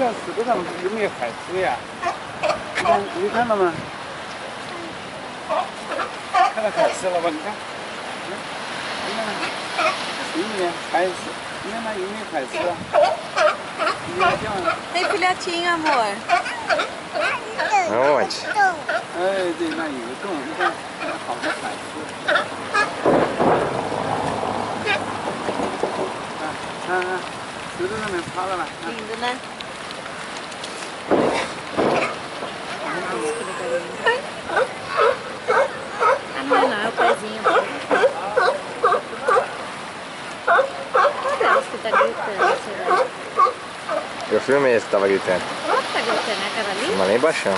个石头上有没有海狮呀？你看到吗？看到海狮了吧？你看，你看，水里面海狮，你看那有没有海狮啊？Tem filhotinho, amor. Aonde? 哎，对，那有个洞，你看，好多海狮。看，石头上面趴着了。Lindo, né? Ah, não, é o pezinho. Cadê esse que tá gritando, será? Eu filmei esse que tava gritando. Tá gritando, é aquela ali? Mas nem baixão.